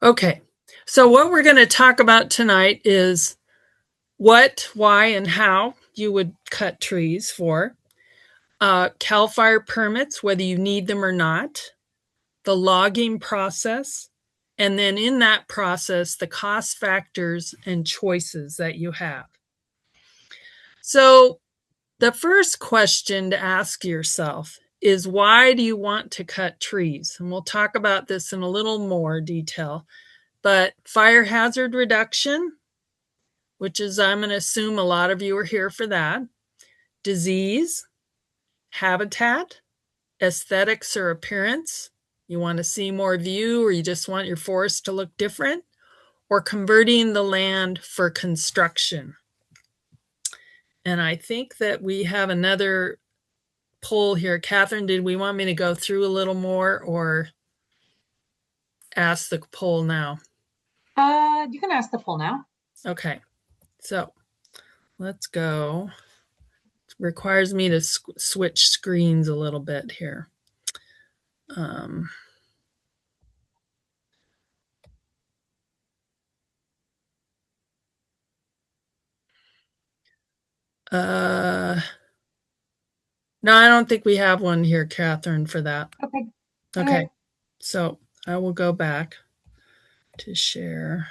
Okay, so what we're going to talk about tonight is what, why, and how you would cut trees for, CAL FIRE permits, whether you need them or not, the logging process, and then in that process, the cost factors and choices that you have. So the first question to ask yourself is, why do you want to cut trees? And we'll talk about this in a little more detail. But fire hazard reduction, which is, I'm going to assume a lot of you are here for that. Disease, habitat, aesthetics or appearance. You want to see more view, or you just want your forest to look different, or converting the land for construction. And I think that we have another poll here. Catherine, did we want me to go through a little more or ask the poll now? You can ask the poll now. Okay, so let's go. It requires me to switch screens a little bit here. No, I don't think we have one here, Catherine, for that. Okay. Okay, so I will go back to share.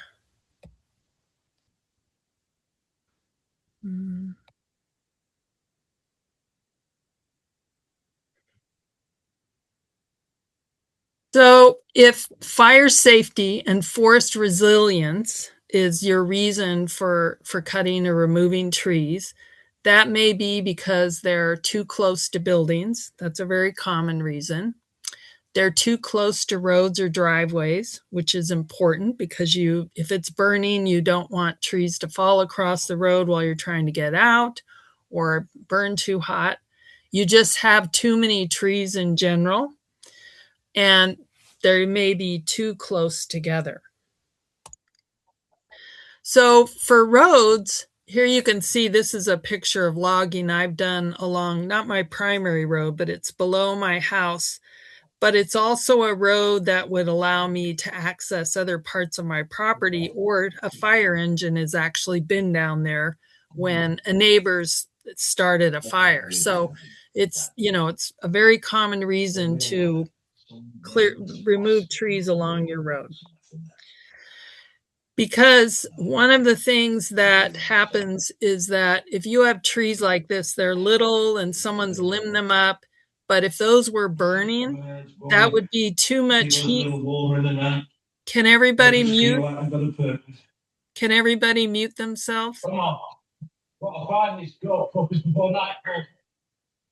So if fire safety and forest resilience is your reason for cutting or removing trees, that may be because they're too close to buildings. That's a very common reason. They're too close to roads or driveways, which is important because if it's burning, you don't want trees to fall across the road while you're trying to get out or burn too hot. You just have too many trees in general, and they may be too close together. So for roads, here you can see this is a picture of logging I've done along, not my primary road, but it's below my house. But it's also a road that would allow me to access other parts of my property, or a fire engine has actually been down there when a neighbor's started a fire. So it's a very common reason to remove trees along your road. Because one of the things that happens is that if you have trees like this, they're little and someone's limbed them up, but if those were burning, that would be too much heat. Can everybody mute? Can everybody mute themselves?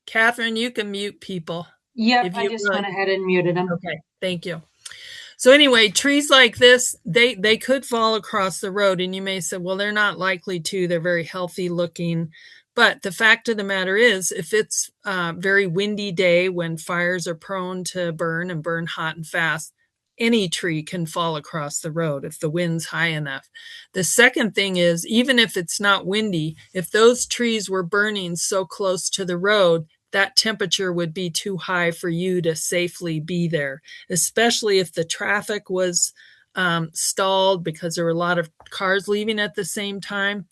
Catherine, you can mute people. Yep, I just went ahead and muted them. Okay, thank you. So anyway, trees like this, they could fall across the road, and you may say, well, they're not likely to. They're very healthy looking. But the fact of the matter is, if it's a very windy day when fires are prone to burn and burn hot and fast, any tree can fall across the road if the wind's high enough. The second thing is, even if it's not windy, if those trees were burning so close to the road, that temperature would be too high for you to safely be there, especially if the traffic was stalled because there were a lot of cars leaving at the same time.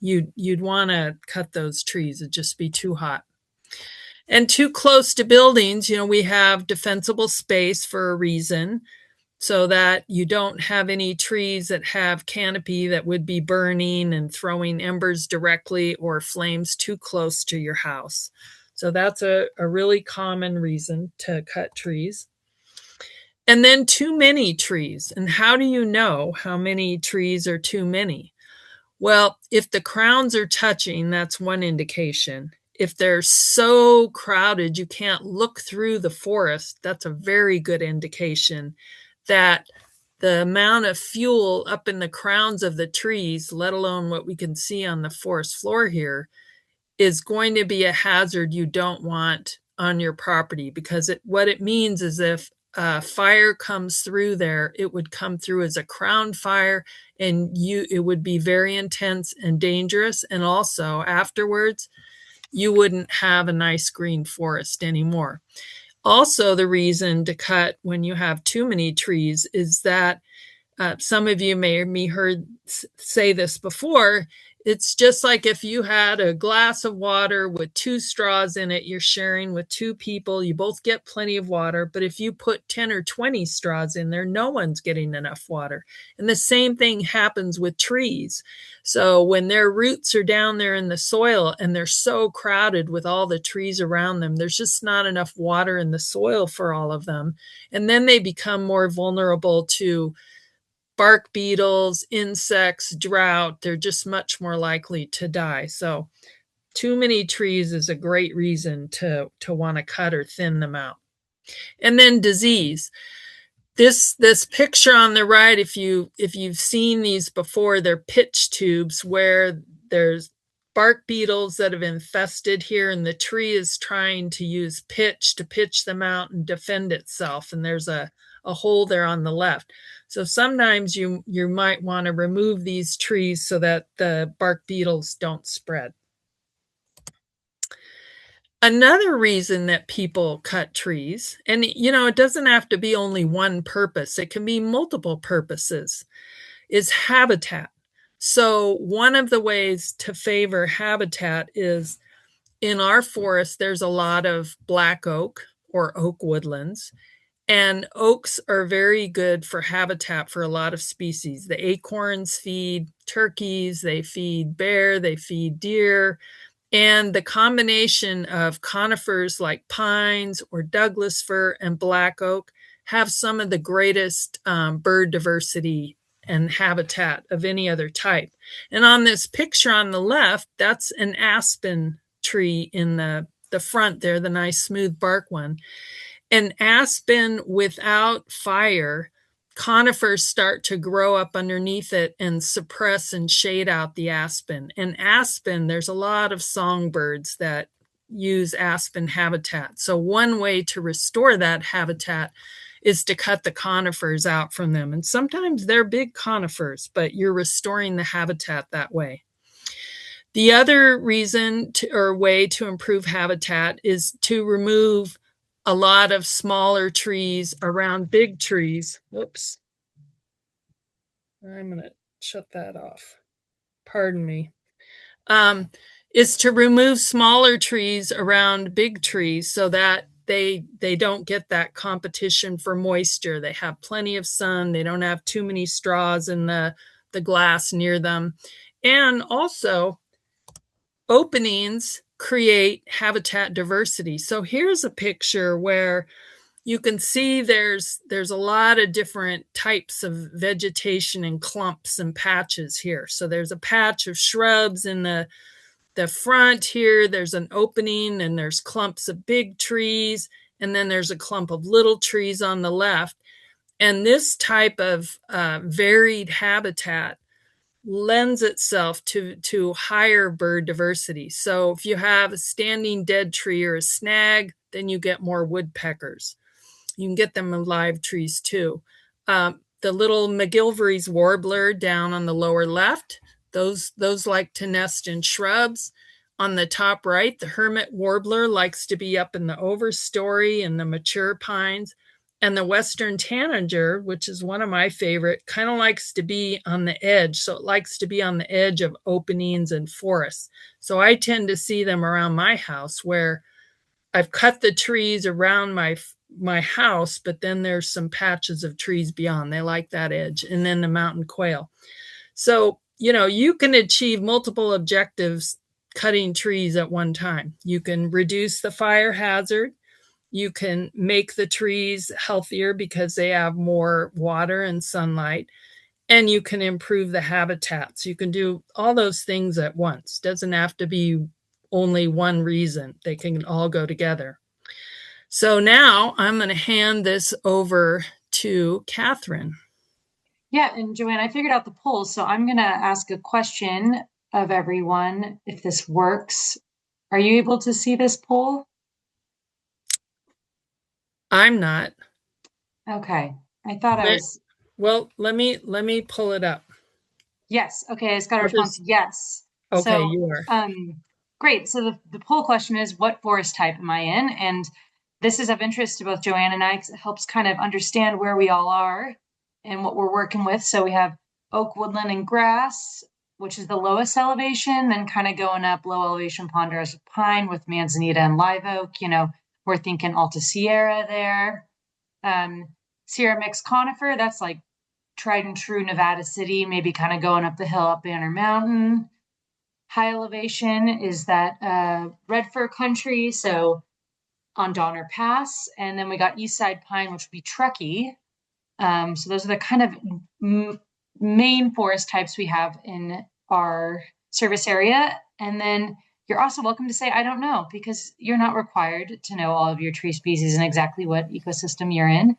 You'd want to cut those trees. It'd just be too hot. And too close to buildings, we have defensible space for a reason, so that you don't have any trees that have canopy that would be burning and throwing embers directly or flames too close to your house. So that's a really common reason to cut trees. And then too many trees. And how do you know how many trees are too many? Well, if the crowns are touching, that's one indication. If they're so crowded you can't look through the forest, that's a very good indication that the amount of fuel up in the crowns of the trees, let alone what we can see on the forest floor here, is going to be a hazard you don't want on your property, because what it means is if fire comes through there, it would come through as a crown fire, and it would be very intense and dangerous. And also afterwards, you wouldn't have a nice green forest anymore. Also, the reason to cut when you have too many trees is that some of you may have heard say this before. It's just like if you had a glass of water with 2 straws in it, you're sharing with 2 people. You both get plenty of water. But if you put 10 or 20 straws in there, no one's getting enough water. And the same thing happens with trees. So when their roots are down there in the soil and they're so crowded with all the trees around them, there's just not enough water in the soil for all of them. And then they become more vulnerable to bark beetles, insects, drought. They're just much more likely to die. So too many trees is a great reason to want to cut or thin them out. And then disease. This picture on the right, if you've seen these before, they're pitch tubes where there's bark beetles that have infested here, and the tree is trying to use pitch to pitch them out and defend itself. And there's a hole there on the left. So sometimes you might want to remove these trees so that the bark beetles don't spread. Another reason that people cut trees, and it doesn't have to be only one purpose, it can be multiple purposes, is habitat. So one of the ways to favor habitat is in our forest, there's a lot of black oak or oak woodlands. And oaks are very good for habitat for a lot of species. The acorns feed turkeys, they feed bear, they feed deer. And the combination of conifers like pines or Douglas fir and black oak have some of the greatest bird diversity and habitat of any other type. And on this picture on the left, that's an aspen tree in the front there, the nice smooth bark one. An aspen without fire, conifers start to grow up underneath it and suppress and shade out the aspen. And aspen, there's a lot of songbirds that use aspen habitat. So one way to restore that habitat is to cut the conifers out from them. And sometimes they're big conifers, but you're restoring the habitat that way. The other reason or way to improve habitat is to remove a lot of smaller trees around big trees. Whoops. I'm going to shut that off. Pardon me. Is to remove smaller trees around big trees so that they don't get that competition for moisture. They have plenty of sun. They don't have too many straws in the glass near them. And also, openings create habitat diversity. So here's a picture where you can see there's a lot of different types of vegetation and clumps and patches here. So there's a patch of shrubs in the front here. There's an opening and there's clumps of big trees. And then there's a clump of little trees on the left. And this type of varied habitat lends itself to higher bird diversity. So if you have a standing dead tree or a snag, then you get more woodpeckers. You can get them in live trees too. The little McGilvery's warbler down on the lower left, those like to nest in shrubs. On the top right, the hermit warbler likes to be up in the overstory and the mature pines. And the western tanager, which is one of my favorite, kind of likes to be on the edge. So it likes to be on the edge of openings and forests. So I tend to see them around my house where I've cut the trees around my house, but then there's some patches of trees beyond. They like that edge. And then the mountain quail. So, you can achieve multiple objectives cutting trees at one time. You can reduce the fire hazard. You can make the trees healthier because they have more water and sunlight, and you can improve the habitat. So you can do all those things at once. Doesn't have to be only one reason. They can all go together. So now I'm going to hand this over to Catherine. Yeah, and Joanne, I figured out the poll, so I'm going to ask a question of everyone if this works. Are you able to see this poll? I'm not. Okay. I thought I was. Well, let me pull it up. Yes. Okay. It's got a response. Yes. Okay, so, you are. Great. So the poll question is, what forest type am I in? And this is of interest to both Joanne and I because it helps kind of understand where we all are and what we're working with. So we have oak, woodland, and grass, which is the lowest elevation, then kind of going up low elevation ponderosa pine with manzanita and live oak. We're thinking Alta Sierra there. Sierra mixed conifer, that's like tried and true Nevada City, maybe kind of going up the hill up Banner Mountain. High elevation is that red fir country, so on Donner Pass. And then we got East Side Pine, which would be Truckee. So those are the kind of main forest types we have in our service area. And then you're also welcome to say, I don't know, because you're not required to know all of your tree species and exactly what ecosystem you're in.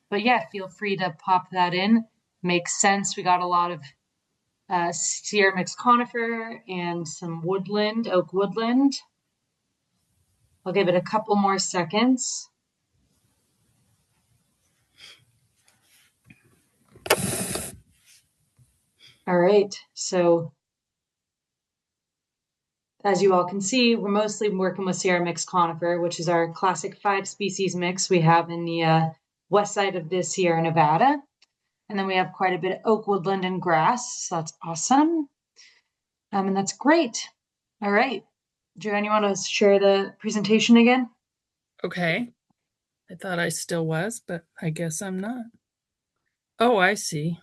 But yeah, feel free to pop that in. Makes sense. We got a lot of Sierra mixed conifer and some woodland, oak woodland. I'll give it a couple more seconds. All right, so as you all can see, we're mostly working with Sierra mixed conifer, which is our classic 5-species mix we have in the west side of the Sierra Nevada. And then we have quite a bit of oak, woodland, and grass. So that's awesome. And that's great. All right. Joanne, you want to share the presentation again? Okay. I thought I still was, but I guess I'm not. Oh, I see.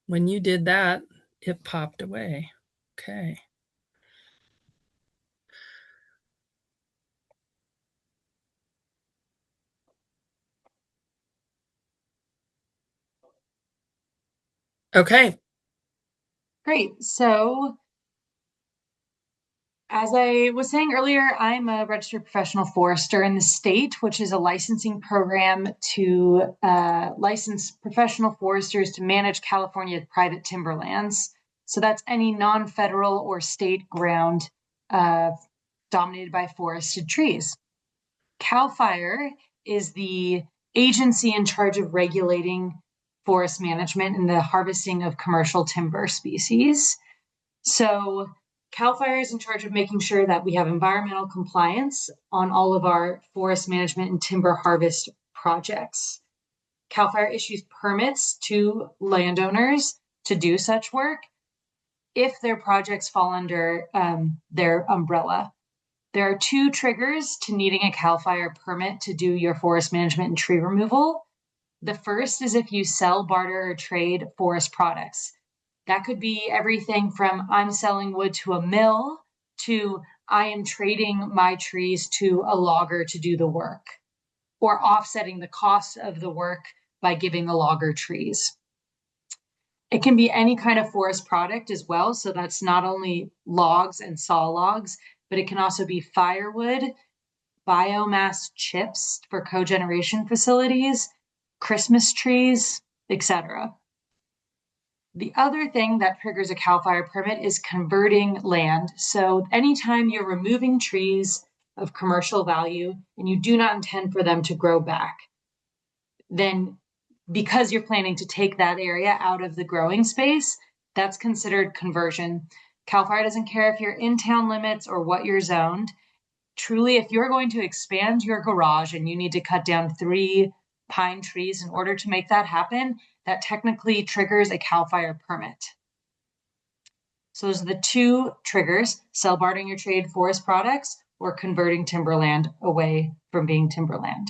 When you did that, it popped away. Okay. Okay. Great. So as I was saying earlier, I'm a registered professional forester in the state, which is a licensing program to license professional foresters to manage California's private timberlands. So that's any non-federal or state ground dominated by forested trees. CAL FIRE is the agency in charge of regulating forest management and the harvesting of commercial timber species. So CAL FIRE is in charge of making sure that we have environmental compliance on all of our forest management and timber harvest projects. CAL FIRE issues permits to landowners to do such work if their projects fall under their umbrella. There are 2 triggers to needing a CAL FIRE permit to do your forest management and tree removal. The first is if you sell, barter, or trade forest products. That could be everything from I'm selling wood to a mill to I am trading my trees to a logger to do the work, or offsetting the cost of the work by giving the logger trees. It can be any kind of forest product as well. So that's not only logs and saw logs, but it can also be firewood, biomass chips for cogeneration facilities, Christmas trees, etc. The other thing that triggers a CAL FIRE permit is converting land. So anytime you're removing trees of commercial value and you do not intend for them to grow back, then because you're planning to take that area out of the growing space, that's considered conversion. CAL FIRE doesn't care if you're in town limits or what you're zoned. Truly, if you're going to expand your garage and you need to cut down 3 pine trees in order to make that happen, that technically triggers a CAL FIRE permit. So those are the 2 triggers: sell, bartering, or trade forest products, or converting timberland away from being timberland.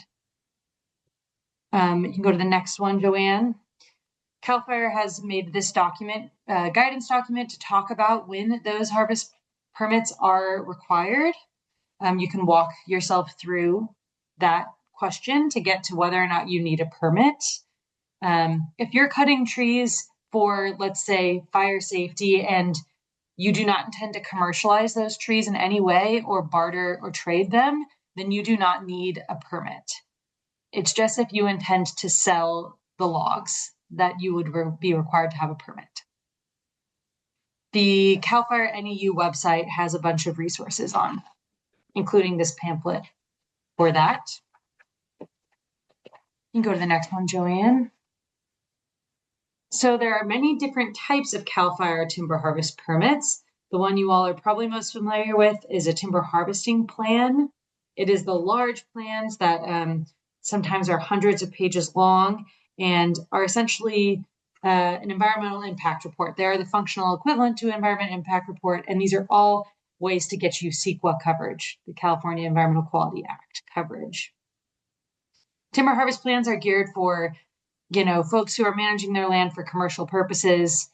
You can go to the next one, Joanne. CAL FIRE has made this document, guidance document, to talk about when those harvest permits are required. You can walk yourself through that question to get to whether or not you need a permit. If you're cutting trees for, let's say, fire safety, and you do not intend to commercialize those trees in any way or barter or trade them, then you do not need a permit. It's just if you intend to sell the logs that you would be required to have a permit. The CAL FIRE NEU website has a bunch of resources on, including this pamphlet for that. You can go to the next one, Joanne. So there are many different types of CAL FIRE timber harvest permits. The one you all are probably most familiar with is a timber harvesting plan. It is the large plans that sometimes are hundreds of pages long, and are essentially an environmental impact report. They are the functional equivalent to an environment impact report, and these are all ways to get you CEQA coverage, the California Environmental Quality Act coverage. Timber harvest plans are geared for, folks who are managing their land for commercial purposes,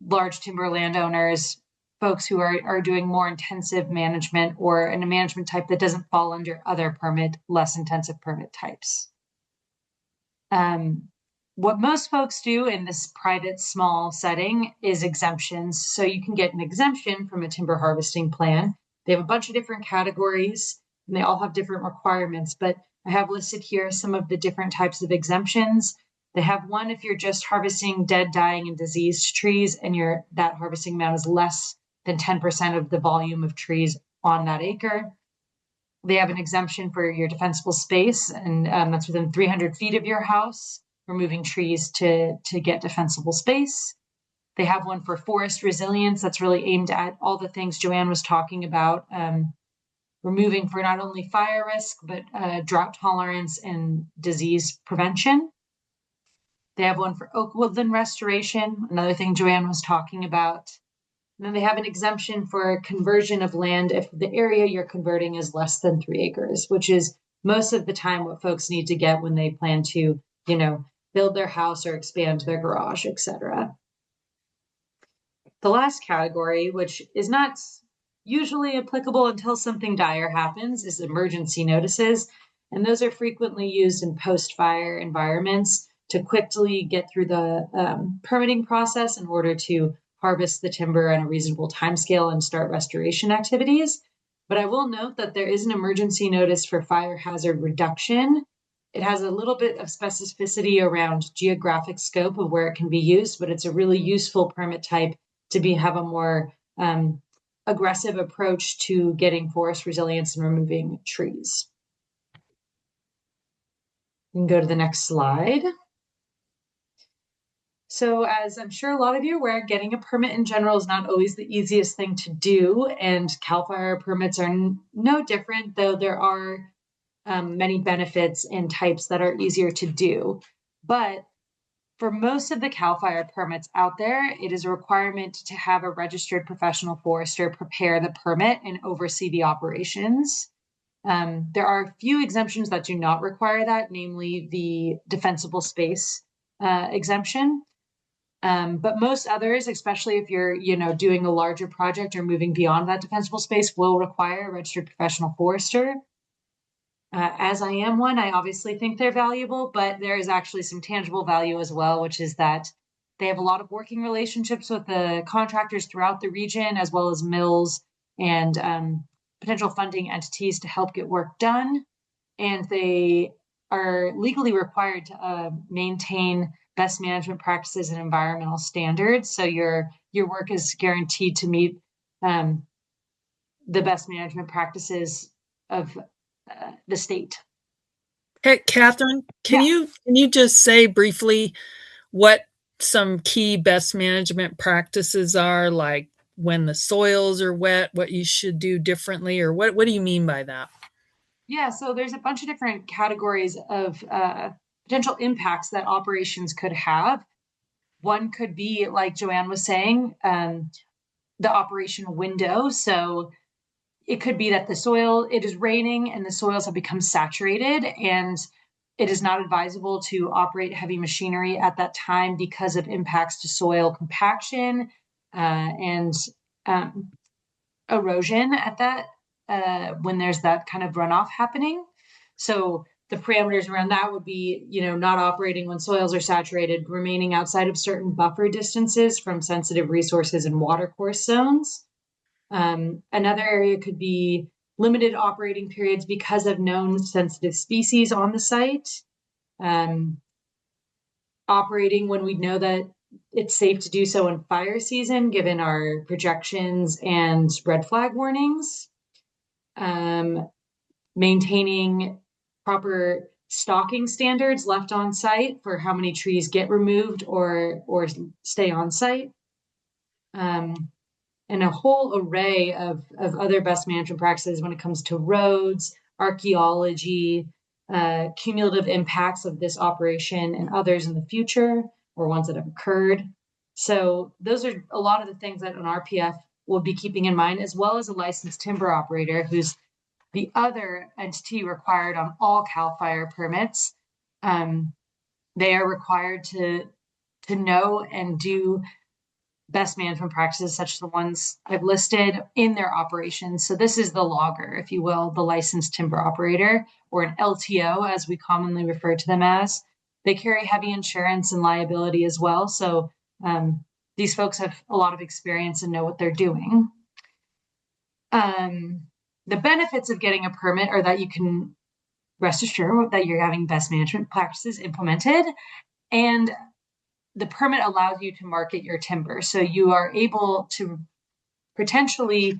large timber landowners, folks who are doing more intensive management or in a management type that doesn't fall under other less intensive permit types. What most folks do in this private small setting is exemptions. So you can get an exemption from a timber harvesting plan. They have a bunch of different categories and they all have different requirements, but I have listed here some of the different types of exemptions. They have one if you're just harvesting dead, dying, and diseased trees, and that harvesting amount is less than 10% of the volume of trees on that acre. They have an exemption for your defensible space, and that's within 300 feet of your house, removing trees to get defensible space. They have one for forest resilience that's really aimed at all the things Joanne was talking about, removing for not only fire risk, but drought tolerance and disease prevention. They have one for oak woodland restoration, another thing Joanne was talking about. And then they have an exemption for conversion of land if the area you're converting is less than 3 acres, which is most of the time what folks need to get when they plan to, build their house or expand their garage, etc. The last category, which is not usually applicable until something dire happens, is emergency notices. And those are frequently used in post-fire environments to quickly get through the permitting process in order to harvest the timber on a reasonable timescale and start restoration activities. But I will note that there is an emergency notice for fire hazard reduction. It has a little bit of specificity around geographic scope of where it can be used, but it's a really useful permit type to have a more aggressive approach to getting forest resilience and removing trees. You can go to the next slide. So as I'm sure a lot of you are aware, getting a permit in general is not always the easiest thing to do, and CAL FIRE permits are no different, though there are many benefits and types that are easier to do. But for most of the CAL FIRE permits out there, it is a requirement to have a registered professional forester prepare the permit and oversee the operations. There are a few exemptions that do not require that, namely the defensible space exemption. But most others, especially if you're, doing a larger project or moving beyond that defensible space, will require a registered professional forester. As I am one, I obviously think they're valuable, but there is actually some tangible value as well, which is that they have a lot of working relationships with the contractors throughout the region, as well as mills and potential funding entities to help get work done. And they are legally required to maintain best management practices and environmental standards. So your work is guaranteed to meet the best management practices of the state. Hey, Catherine, can Yeah. you just say briefly what some key best management practices are, like when the soils are wet, what you should do differently, or what do you mean by that? Yeah, so there's a bunch of different categories of potential impacts that operations could have. One could be, like Joanne was saying, the operation window. So it could be that it is raining and the soils have become saturated, and it is not advisable to operate heavy machinery at that time because of impacts to soil compaction and erosion at that when there's that kind of runoff happening. So the parameters around that would be, not operating when soils are saturated, remaining outside of certain buffer distances from sensitive resources and watercourse zones. Another area could be limited operating periods because of known sensitive species on the site. Operating when we know that it's safe to do so in fire season, given our projections and red flag warnings. Maintaining proper stalking standards left on site for how many trees get removed or stay on site. And a whole array of other best management practices when it comes to roads, archaeology, cumulative impacts of this operation and others in the future or ones that have occurred. So those are a lot of the things that an RPF will be keeping in mind, as well as a licensed timber operator, who's the other entity required on all CAL FIRE permits. They are required to know and do best management practices, such as the ones I've listed, in their operations. So this is the logger, if you will, the licensed timber operator, or an LTO, as we commonly refer to them as. They carry heavy insurance and liability as well. So these folks have a lot of experience and know what they're doing. The benefits of getting a permit are that you can rest assured that you're having best management practices implemented, and the permit allows you to market your timber. So you are able to potentially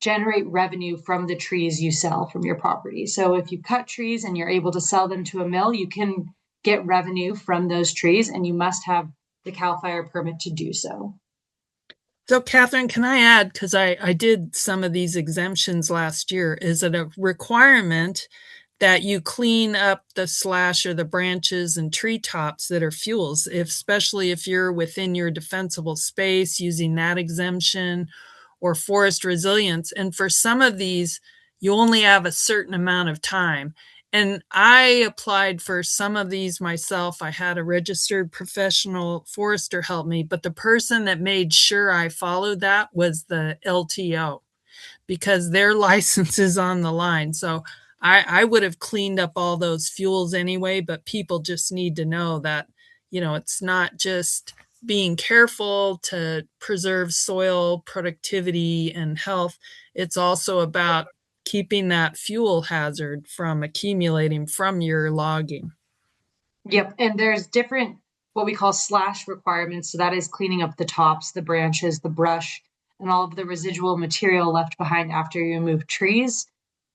generate revenue from the trees you sell from your property. So if you cut trees and you're able to sell them to a mill, you can get revenue from those trees, and you must have the CAL FIRE permit to do so. So, Catherine, can I add, because I did some of these exemptions last year, is it a requirement that you clean up the slash or the branches and treetops that are fuels, especially if you're within your defensible space using that exemption or forest resilience? And for some of these, you only have a certain amount of time. And I applied for some of these myself. I had a registered professional forester help me, but the person that made sure I followed that was the LTO, because their license is on the line. So I would have cleaned up all those fuels anyway, but people just need to know that, it's not just being careful to preserve soil productivity and health. It's also about keeping that fuel hazard from accumulating from your logging. Yep. And there's different, what we call slash requirements. So that is cleaning up the tops, the branches, the brush, and all of the residual material left behind after you remove trees.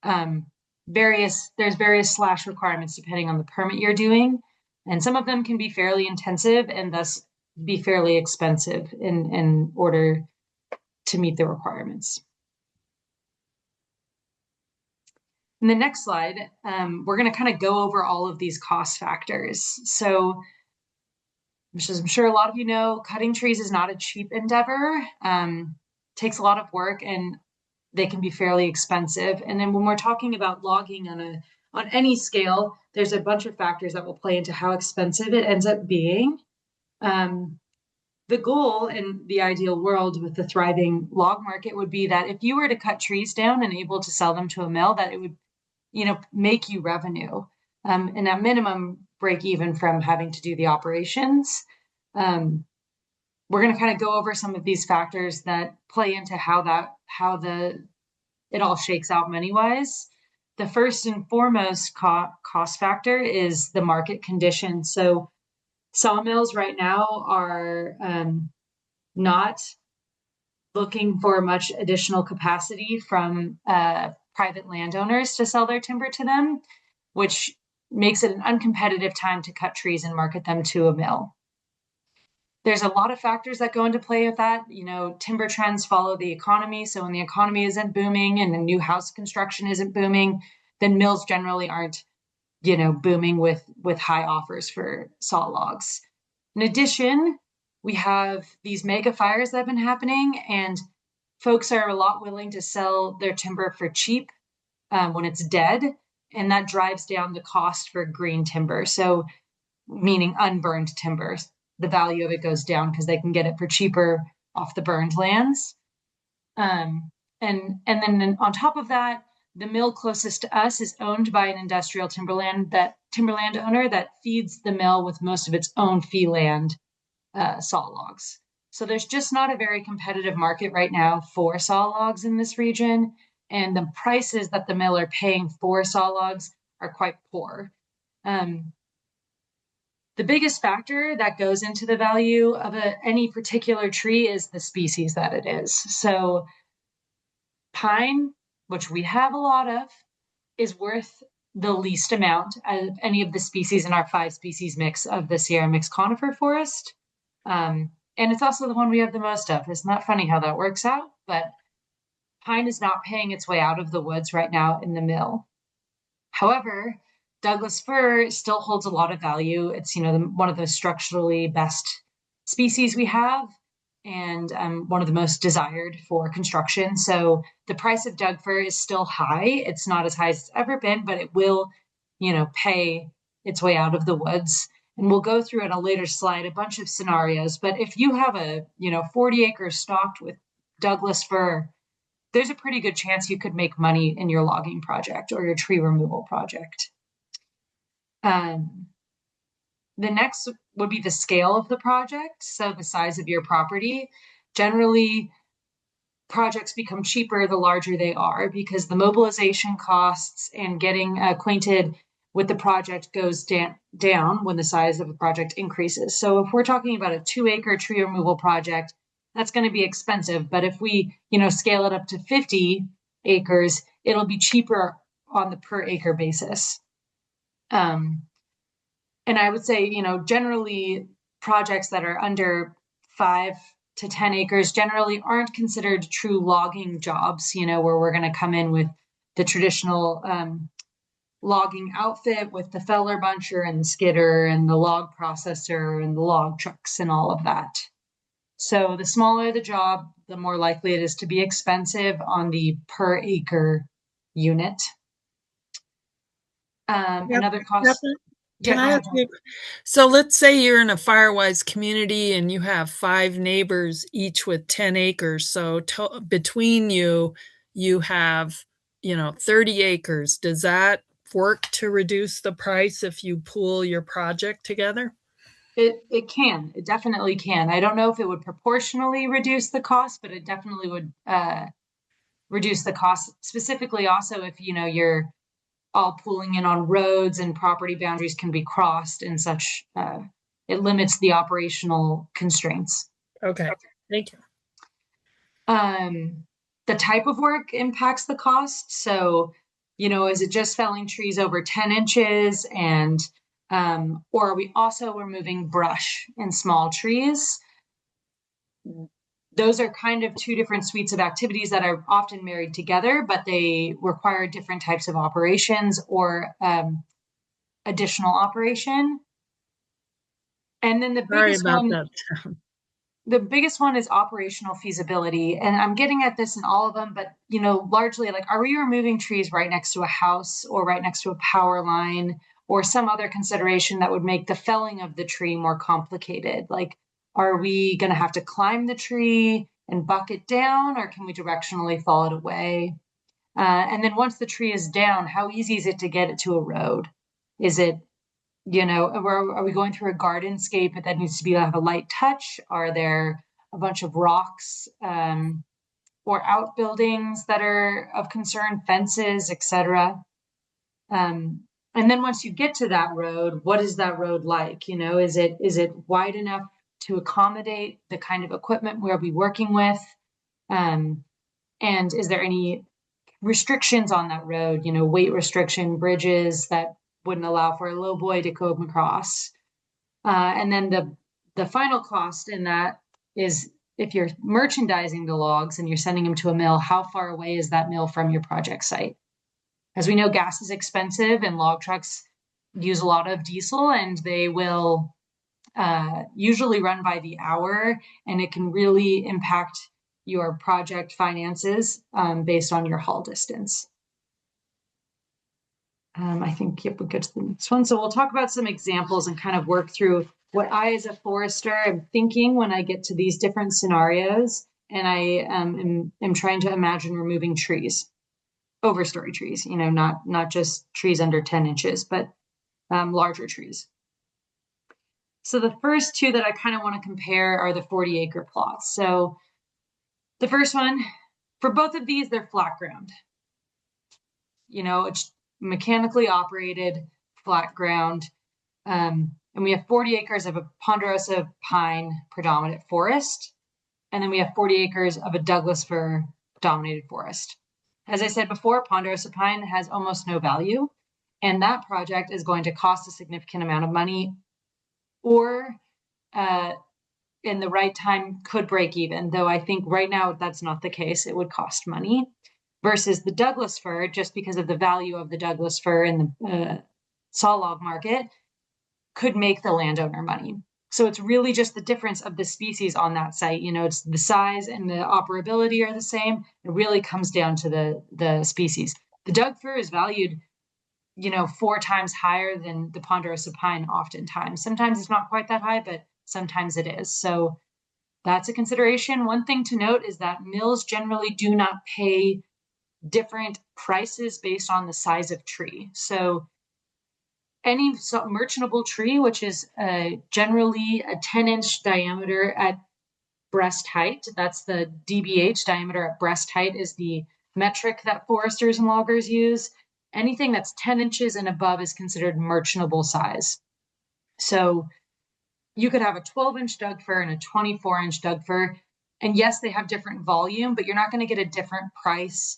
There's various slash requirements depending on the permit you're doing. And some of them can be fairly intensive and thus be fairly expensive in order to meet the requirements. In the next slide, we're going to kind of go over all of these cost factors. So, as I'm sure a lot of you know, cutting trees is not a cheap endeavor. Takes a lot of work, and they can be fairly expensive. And then when we're talking about logging on any scale, there's a bunch of factors that will play into how expensive it ends up being. The goal in the ideal world with the thriving log market would be that if you were to cut trees down and able to sell them to a mill, that it would make you revenue, and at minimum break even from having to do the operations. We're going to kind of go over some of these factors that play into how it all shakes out money wise. The first and foremost cost factor is the market conditions. So sawmills right now are not looking for much additional capacity from private landowners to sell their timber to them, which makes it an uncompetitive time to cut trees and market them to a mill. There's a lot of factors that go into play with that. Timber trends follow the economy. So when the economy isn't booming and the new house construction isn't booming, then mills generally aren't, booming with high offers for saw logs. In addition, we have these mega fires that have been happening, and folks are a lot willing to sell their timber for cheap when it's dead, and that drives down the cost for green timber. So meaning unburned timber. The value of it goes down because they can get it for cheaper off the burned lands. And then on top of that, the mill closest to us is owned by an industrial timberland owner that feeds the mill with most of its own fee land saw logs. So there's just not a very competitive market right now for saw logs in this region, and the prices that the mill are paying for saw logs are quite poor. The biggest factor that goes into the value of any particular tree is the species that it is. So pine, which we have a lot of, is worth the least amount of any of the species in our 5-species mix of the Sierra Mixed Conifer Forest. And it's also the one we have the most of. Isn't that funny how that works out? But pine is not paying its way out of the woods right now in the mill. However, Douglas fir still holds a lot of value. It's, one of the structurally best species we have, and one of the most desired for construction. So the price of Doug fir is still high. It's not as high as it's ever been, but it will, pay its way out of the woods. And we'll go through in a later slide a bunch of scenarios. But if you have a, 40 acres stocked with Douglas fir, there's a pretty good chance you could make money in your logging project or your tree removal project. Um, the next would be the scale of the project, so the size of your property. Generally, projects become cheaper the larger they are because the mobilization costs and getting acquainted with the project goes down when the size of a project increases. So if we're talking about a 2-acre tree removal project, that's going to be expensive. But if we, scale it up to 50 acres, it'll be cheaper on the per acre basis. And I would say, generally projects that are under 5 to 10 acres generally aren't considered true logging jobs, where we're going to come in with the traditional logging outfit with the feller buncher and the skidder and the log processor and the log trucks and all of that. So the smaller the job, the more likely it is to be expensive on the per acre unit. Yep. Another Yep. cost. Can Yeah, go I ahead, ask Jen. you? So let's say you're in a Firewise community and you have 5 neighbors, each with 10 acres. So between you, you have, 30 acres. Does that work to reduce the price if you pool your project together? It can. It definitely can. I don't know if it would proportionally reduce the cost, but it definitely would reduce the cost. Specifically, also if you're all pooling in on roads and property boundaries can be crossed and such. It limits the operational constraints. Okay. Thank you. Um, the type of work impacts the cost. So, is it just felling trees over 10 inches and or are we also removing brush and small trees? Those are kind of two different suites of activities that are often married together, but they require different types of operations or additional operation. And then Sorry about that. the biggest one is operational feasibility. And I'm getting at this in all of them, but largely like, are we removing trees right next to a house or right next to a power line or some other consideration that would make the felling of the tree more complicated? Like, are we going to have to climb the tree and buck it down, or can we directionally fall it away? And then once the tree is down, how easy is it to get it to a road? Is it are we going through a gardenscape that needs to be have a light touch? Are there a bunch of rocks or outbuildings that are of concern, fences, etc.? And then once you get to that road, what is that road like? Is it wide enough to accommodate the kind of equipment we'll be working with? And is there any restrictions on that road? Weight restriction, bridges that wouldn't allow for a low boy to come across. And then the final cost in that is if you're merchandising the logs and you're sending them to a mill, how far away is that mill from your project site? As we know, gas is expensive and log trucks use a lot of diesel and they will usually run by the hour, and it can really impact your project finances based on your haul distance. I think, yep, we go to the next one. So we'll talk about some examples and kind of work through what I, as a forester, am thinking when I get to these different scenarios. And I am trying to imagine removing trees, overstory trees, not just trees under 10 inches, but larger trees. So the first two that I kind of want to compare are the 40-acre plots. So the first one, for both of these, they're flat ground. It's mechanically operated flat ground. And we have 40 acres of a ponderosa pine predominant forest. And then we have 40 acres of a Douglas fir dominated forest. As I said before, ponderosa pine has almost no value. And that project is going to cost a significant amount of money, or in the right time could break even, though I think right now that's not the case. It would cost money versus the Douglas fir, just because of the value of the Douglas fir and sawlog market could make the landowner money. So it's really just the difference of the species on that site. It's the size and the operability are the same. It really comes down to the species. The Doug fir is valued, 4 times higher than the ponderosa pine oftentimes. Sometimes it's not quite that high, but sometimes it is. So that's a consideration. One thing to note is that mills generally do not pay different prices based on the size of tree. So any merchantable tree, which is generally a 10-inch diameter at breast height, that's the DBH, diameter at breast height, is the metric that foresters and loggers use. Anything that's 10 inches and above is considered merchantable size. So you could have a 12-inch Doug fir and a 24-inch Doug fir. And yes, they have different volume, but you're not going to get a different price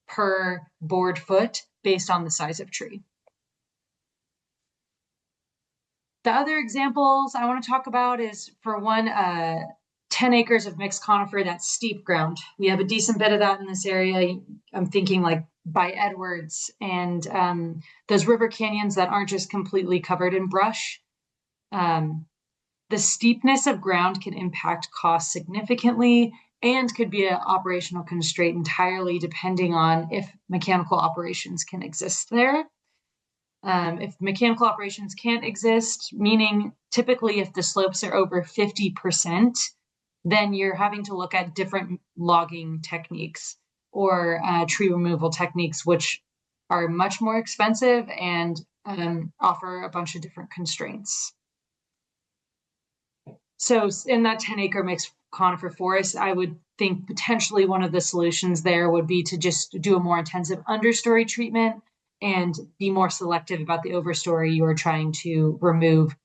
per board foot based on the size of tree. The other examples I want to talk about is for one, 10 acres of mixed conifer, that's steep ground. We have a decent bit of that in this area. I'm thinking like by Edwards and those river canyons that aren't just completely covered in brush. The steepness of ground can impact costs significantly and could be an operational constraint entirely depending on if mechanical operations can exist there. If mechanical operations can't exist, meaning typically if the slopes are over 50%, then you're having to look at different logging techniques or tree removal techniques, which are much more expensive and offer a bunch of different constraints. So in that 10-acre mixed conifer forest, I would think potentially one of the solutions there would be to just do a more intensive understory treatment and be more selective about the overstory you are trying to remove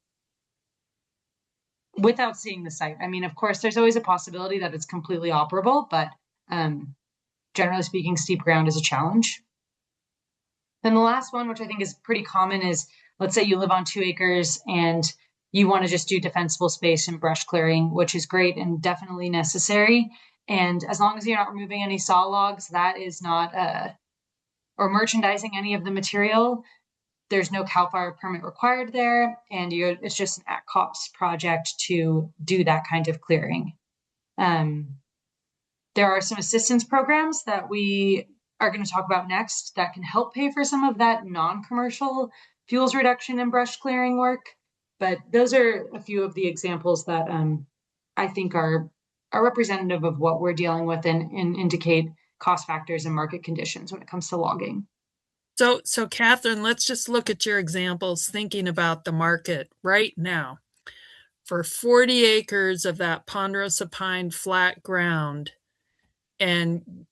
without seeing the site. I mean, of course, there's always a possibility that it's completely operable, but generally speaking, steep ground is a challenge. Then the last one, which I think is pretty common, is let's say you live on 2 acres and you want to just do defensible space and brush clearing, which is great and definitely necessary. And as long as you're not removing any saw logs, that is not, or merchandising any of the material, there's no CAL FIRE permit required there. And it's just an at cost project to do that kind of clearing. There are some assistance programs that we are going to talk about next that can help pay for some of that non-commercial fuels reduction and brush clearing work. But those are a few of the examples that I think are representative of what we're dealing with and indicate cost factors and market conditions when it comes to logging. So Catherine, let's just look at your examples, thinking about the market right now. For 40 acres of that ponderosa pine flat ground, and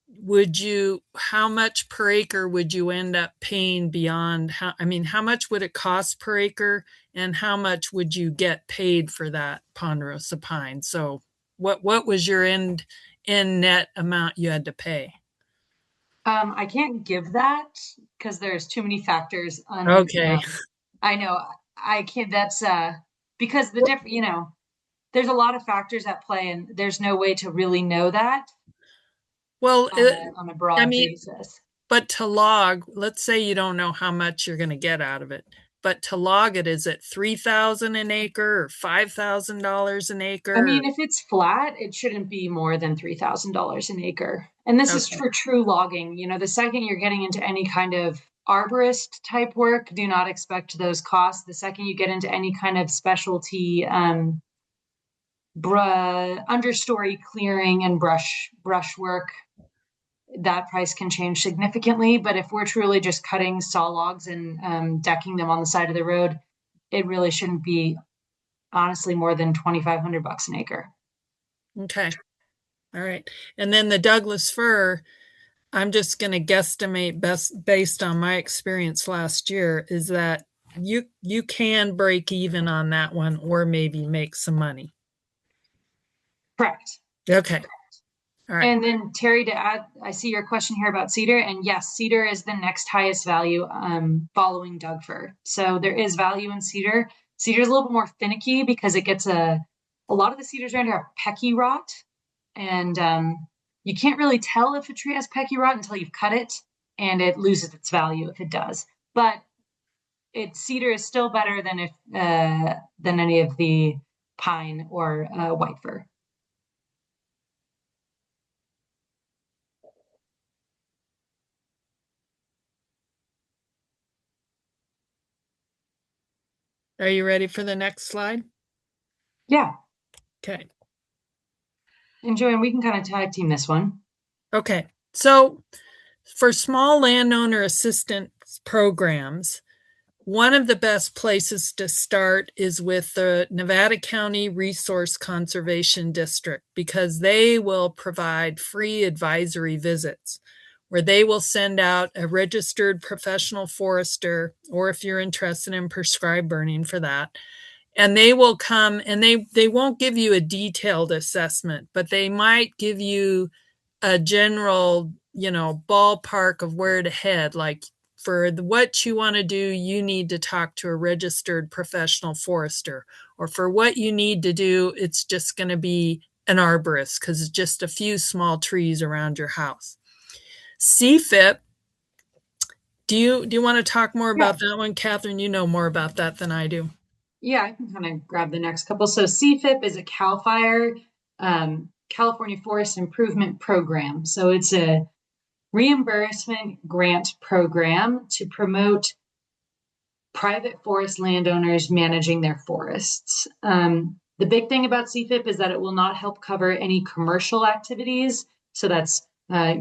how much per acre would you end up paying beyond how much would it cost per acre and how much would you get paid for that ponderosa pine? So what was your end net amount you had to pay? I can't give that because there's too many factors. Okay. I know I can't. That's because the different. There's a lot of factors at play, and there's no way to really know that Well, on a broad basis. But to log, let's say you don't know how much you're going to get out of it, but to log it, is it $3,000 an acre or $5,000 an acre? I mean, if it's flat, it shouldn't be more than $3,000 an acre. And this is for true logging. The second you're getting into any kind of arborist type work, do not expect those costs. The second you get into any kind of specialty understory clearing and brush work, that price can change significantly. But if we're truly just cutting saw logs and decking them on the side of the road, it really shouldn't be honestly more than $2,500 an acre. Okay. All right. And then the Douglas fir, I'm just going to guesstimate based on my experience last year, is that you can break even on that one or maybe make some money. Correct. Okay. All right. And then Terry, to add, I see your question here about cedar, and yes, cedar is the next highest value following Doug fir. So there is value in cedar. Cedar is a little bit more finicky because it gets a lot of the cedars around here have pecky rot, and you can't really tell if a tree has pecky rot until you've cut it, and it loses its value if it does. But cedar is still better than if than any of the pine or white fir. Are you ready for the next slide? Yeah, Okay. and Joanne, we can kind of tag team this one. Okay. So for small landowner assistance programs, one of the best places to start is with the Nevada County Resource Conservation District because they will provide free advisory visits where they will send out a registered professional forester, or if you're interested in prescribed burning for that, and they will come and they won't give you a detailed assessment, but they might give you a general, ballpark of where to head. Like for what you want to do, you need to talk to a registered professional forester. Or for what you need to do, it's just going to be an arborist because it's just a few small trees around your house. CFIP, do you want to talk more Yeah, about that one, Catherine? You know more about that than I do. yeah, I can kind of grab the next couple. So CFIP is a CAL FIRE, California Forest Improvement Program. So it's a reimbursement grant program to promote private forest landowners managing their forests. The big thing about CFIP is that it will not help cover any commercial activities. So that's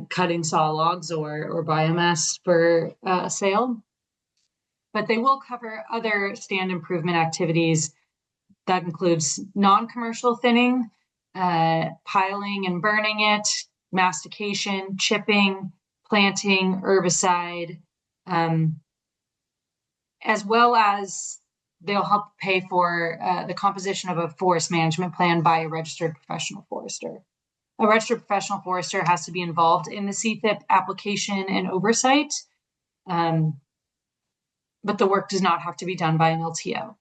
cutting saw logs or biomass for sale. But they will cover other stand improvement activities. That includes non-commercial thinning, piling and burning it, mastication, chipping, planting, herbicide, um, as well as they'll help pay for the composition of a forest management plan by a registered professional forester. A registered professional forester has to be involved in the CFIP application and oversight, um, but the work does not have to be done by an LTO.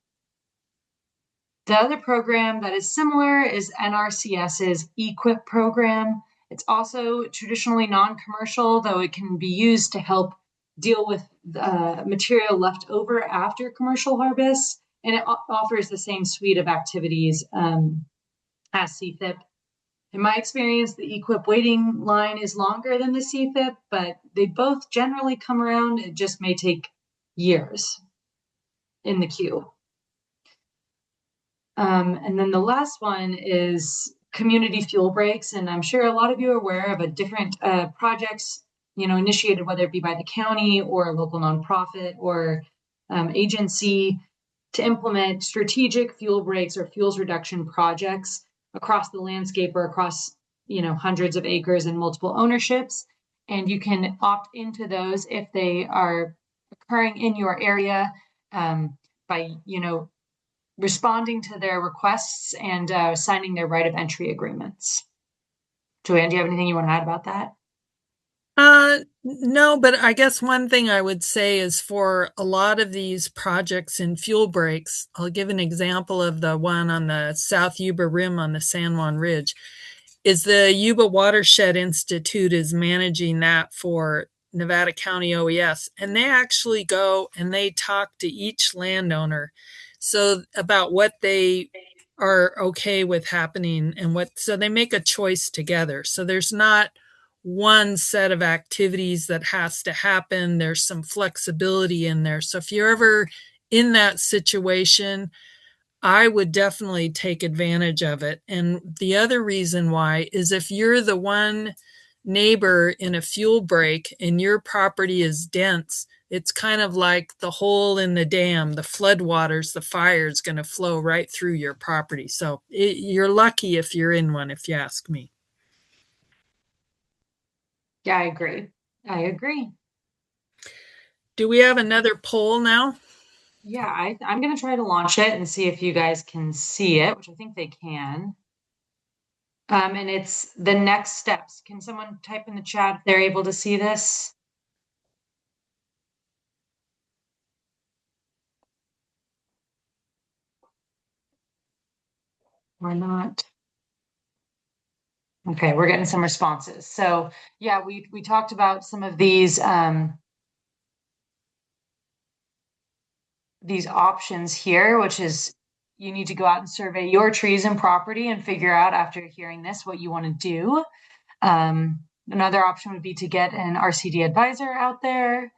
The other program that is similar is NRCS's EQIP program. It's also traditionally non-commercial, though it can be used to help deal with material left over after commercial harvest, and it offers the same suite of activities as CFIP. In my experience, the EQIP waiting line is longer than the CFIP, but they both generally come around. It just may take years in the queue. And then the last one is community fuel breaks. And I'm sure a lot of you are aware of a different projects, initiated, whether it be by the county or a local nonprofit or agency to implement strategic fuel breaks or fuels reduction projects across the landscape or across, hundreds of acres and multiple ownerships. And you can opt into those if they are occurring in your area by, responding to their requests and signing their right of entry agreements. Joanne, do you have anything you want to add about that? No, but I guess one thing I would say is for a lot of these projects in fuel breaks, I'll give an example of the one on the South Yuba Rim on the San Juan Ridge, is the Yuba Watershed Institute is managing that for Nevada County OES. And they actually go and they talk to each landowner so about what they are okay with happening and so they make a choice together. So there's not one set of activities that has to happen. There's some flexibility in there. So if you're ever in that situation, I would definitely take advantage of it. And the other reason why is if you're the one neighbor in a fuel break and your property is dense, it's kind of like the hole in the dam, the floodwaters, the fire is going to flow right through your property. So you're lucky if you're in one, if you ask me. Yeah, I agree. I agree. Do we have another poll now? Yeah, I'm going to try to launch it and see if you guys can see it, which I think they can. And it's the next steps. Can someone type in the chat if they're able to see this? Or not? Okay, we're getting some responses. So yeah, we talked about some of these these options here, which is you need to go out and survey your trees and property and figure out after hearing this what you want to do. Another option would be to get an RCD advisor out there.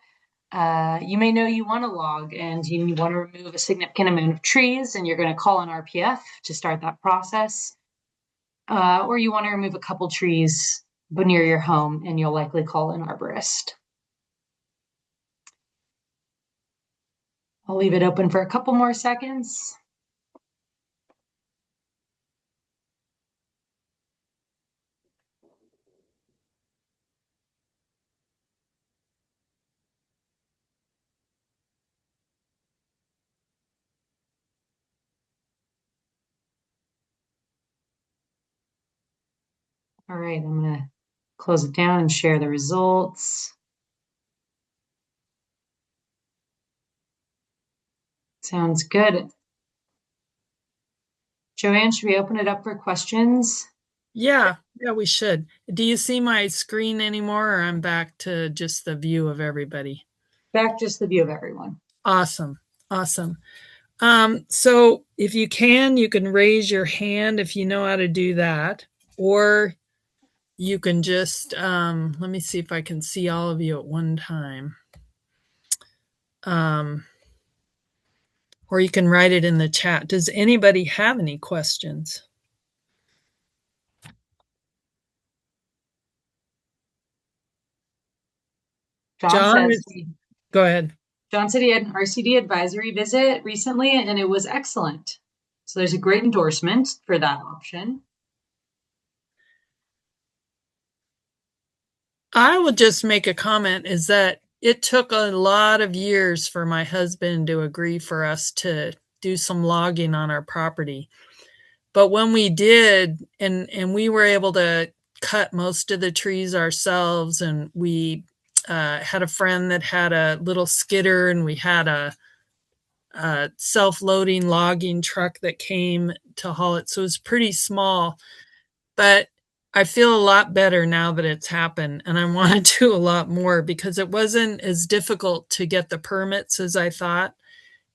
You may know you want to log and you want to remove a significant amount of trees, and you're going to call an RPF to start that process. Or you want to remove a couple trees near your home, and you'll likely call an arborist. I'll leave it open for a couple more seconds. All right, I'm going to close it down and share the results. Sounds good. Joanne, should we open it up for questions? Yeah, we should. Do you see my screen anymore, or I'm back to just the view of everybody? Back just the view of everyone. Awesome. So if you can raise your hand if you know how to do that, or you can just, let me see if I can see all of you at one time. Or you can write it in the chat. Does anybody have any questions? John John, says, go ahead. John said he had an RCD advisory visit recently and it was excellent. So there's a great endorsement for that option. I will just make a comment is that it took a lot of years for my husband to agree for us to do some logging on our property. But when we did, and we were able to cut most of the trees ourselves, and we had a friend that had a little skidder, and we had a self-loading logging truck that came to haul it. So it was pretty small, but I feel a lot better now that it's happened, and I want to do a lot more because it wasn't as difficult to get the permits as I thought.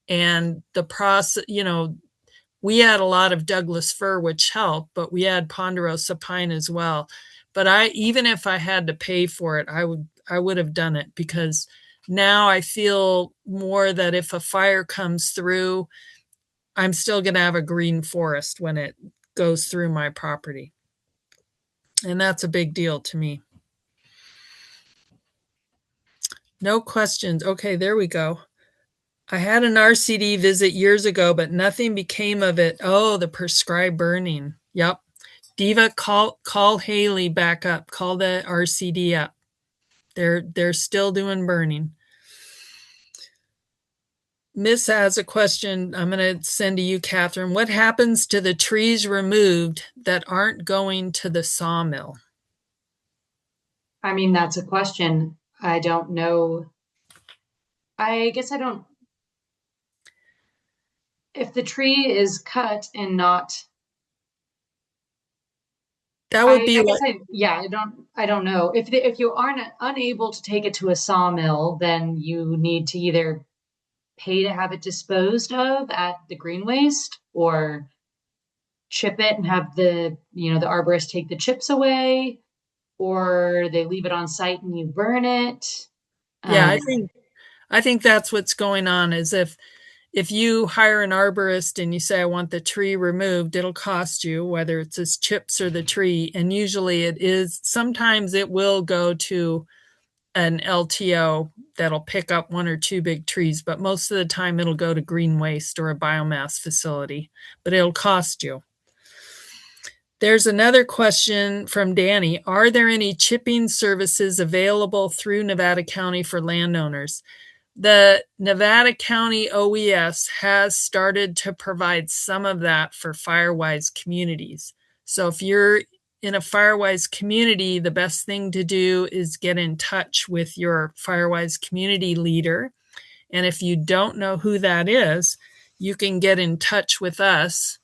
And the process, we had a lot of Douglas fir, which helped, but we had ponderosa pine as well. But even if I had to pay for it, I would have done it, because now I feel more that if a fire comes through, I'm still going to have a green forest when it goes through my property. And that's a big deal to me. No questions. Okay, there we go. I had an RCD visit years ago, but nothing became of it. Oh, the prescribed burning. Yep. Diva, call Haley back up. Call the RCD up. They're still doing burning. Miss has a question I'm going to send to you, Catherine. What happens to the trees removed that aren't going to the sawmill? I mean, that's a question. I don't know. I guess I don't. If the tree is cut and not, That would be what. I don't know. If you aren't unable to take it to a sawmill, then you need to either pay to have it disposed of at the green waste, or chip it and have the arborist take the chips away, or they leave it on site and you burn it. Yeah, I think that's what's going on. Is if you hire an arborist and you say, I want the tree removed, it'll cost you, whether it's his chips or the tree. And usually it is, sometimes it will go to an LTO that'll pick up one or two big trees, but most of the time it'll go to green waste or a biomass facility, but it'll cost you. There's another question from Danny. Are there any chipping services available through Nevada County for landowners? The Nevada County OES has started to provide some of that for Firewise communities. So if you're in a Firewise community, the best thing to do is get in touch with your Firewise community leader. And if you don't know who that is, you can get in touch with us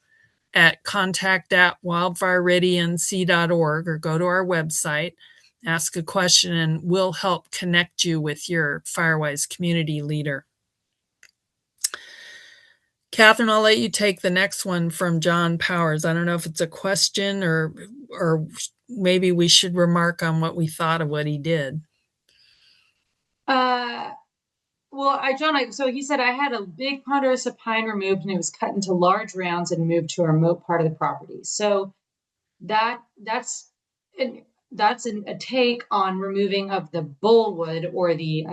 at contact@wildfirereadync.org, or go to our website, ask a question, and we'll help connect you with your Firewise community leader. Catherine, I'll let you take the next one from John Powers. I don't know if it's a question or maybe we should remark on what we thought of what he did. Uh, so he said I had a big ponderosa pine removed and it was cut into large rounds and moved to a remote part of the property. So that's an, a take on removing of the bollwood or the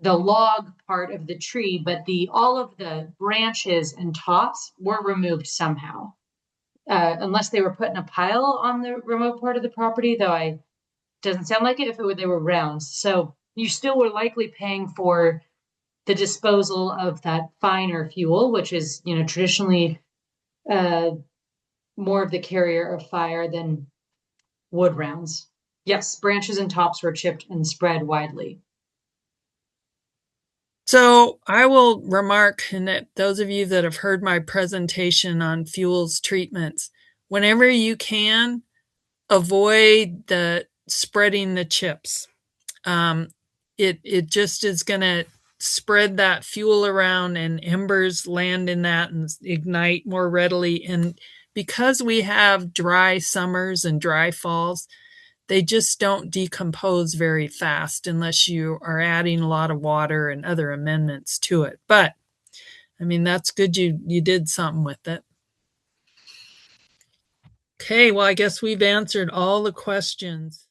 log part of the tree, but the all of the branches and tops were removed somehow. Unless they were put in a pile on the remote part of the property, though I doesn't sound like it if they were rounds. So you still were likely paying for the disposal of that finer fuel, which is, traditionally uh, more of the carrier of fire than wood rounds. Yes, branches and tops were chipped and spread widely. So I will remark, and that those of you that have heard my presentation on fuels treatments, whenever you can, avoid the spreading the chips. It just is going to spread that fuel around, and embers land in that and ignite more readily. And because we have dry summers and dry falls, they just don't decompose very fast unless you are adding a lot of water and other amendments to it. But I mean, that's good you did something with it. Okay, well, I guess we've answered all the questions.